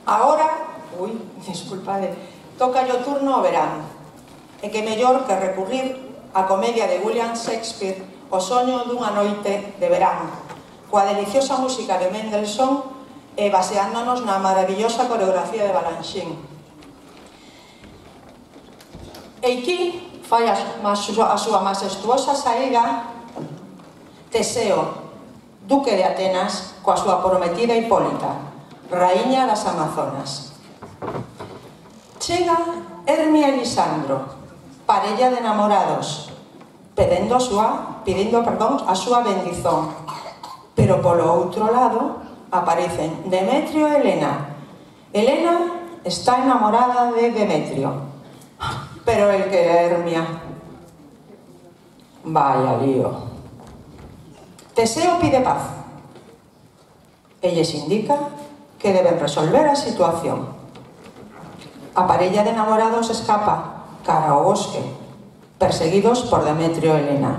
Agora, disculpade, toca o turno ao verán. E que mellor que recurrir á comedia de William Shakespeare, O soño dunha noite de verán, coa deliciosa música de Mendelssohn e baseándonos na maravillosa coreografía de Balanchine. E aquí fai a súa majestuosa saída Teseo, duque de Atenas, coa súa prometida Hipólita, raíña das Amazonas. Chega Hermia e Lisandro, parella de enamorados, pedindo a súa bendizón. Pero polo outro lado aparecen Demetrio e Helena. Helena está enamorada de Demetrio, pero el que é Hermia. Vaya lío. Teseo pide paz e lles indica que deben resolver a situación. A parella de enamorados escapa cara ao bosque, perseguidos por Demetrio e Helena.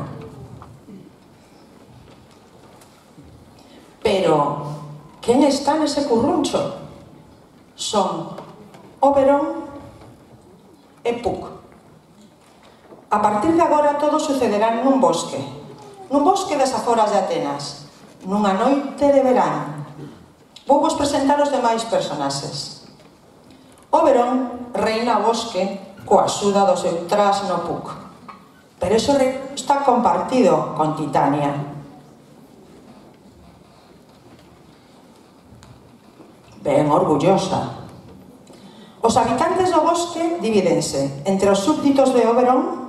Pero quen está nese curruncho? Son Oberon e Puck. A partir de agora todo sucederá nun bosque das aforas de Atenas, nunha noite de verán. Vou vos presentar os demais personaxes. Oberon reina o bosque coa axuda do seu trasno Puck, pero iso está compartido con Titania. Ben orgullosa. Os habitantes do bosque divídense entre os súbditos de Oberon,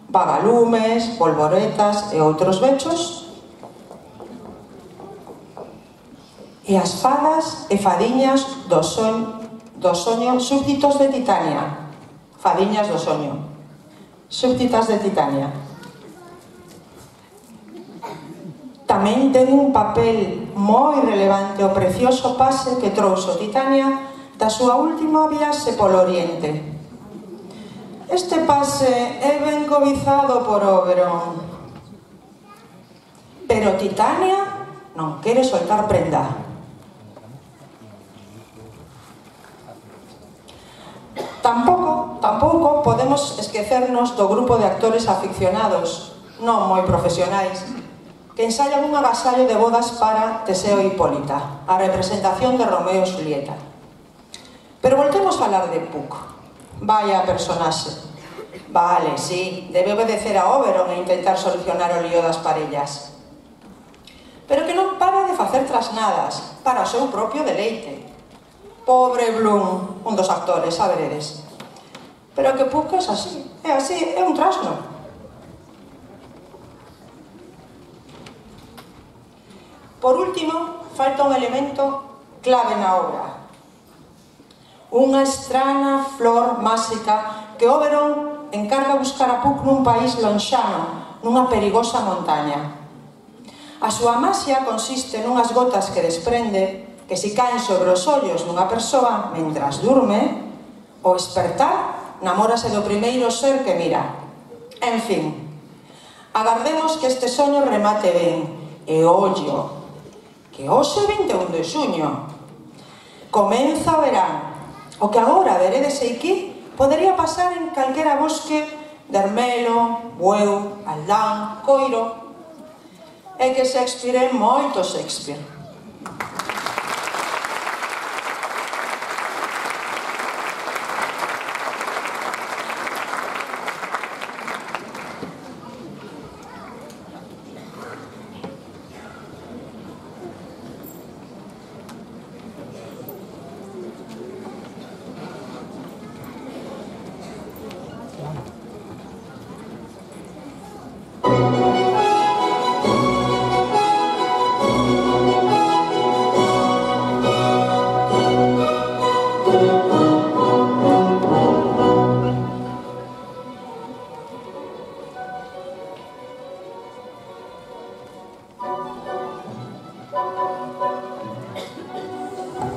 vagalumes, polvoretas e outros bechos, e as fadas e fadiñas do soño súbditos de Titania. Fadiñas do soño, súbditas de Titania. Tamén ten un papel moi relevante o precioso pase que trouxo Titania da súa última viaxe polo Oriente. Este pase é ben cobizado por Oberon, pero Titania non quere soltar prenda. Tampouco podemos esquecernos do grupo de actores aficionados, non moi profesionais, que ensayan un agasallo de bodas para Teseo e Hipólita, a representación de Romeo e Julieta. Pero voltemos a falar de Puck. Vaya personaxe. Vale, sí, debe obedecer a Oberon e intentar solucionar o lío das parellas. Pero que non para de facer trasnadas para o seu propio deleite. Pobre Bloom, un dos actores, xa veredes. Pero que Puck é así, é un trasno. Por último, falta un elemento clave na obra. Unha estrana flor máxica que Oberon encarga buscar a Puck nun país lonxano, nunha perigosa montaña. A súa maxia consiste nunhas gotas que desprende que se caen sobre os ollos dunha persoa mentras durme, ao despertar namórase do primeiro ser que mira. En fin, agardemos que este soño remate ben. E ollo, que hoxe 21 de xuño comeza o verán. O que agora veredes aquí podería pasar en calquera bosque de Ermelo, Bueu, Aldán, Coiro. É que Shakespeare é moito Shakespeare.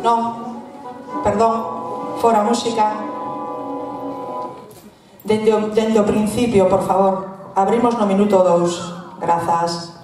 Non, perdón, fora música. Dende o principio, por favor. Abrimos no minuto 2. Grazas.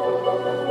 Música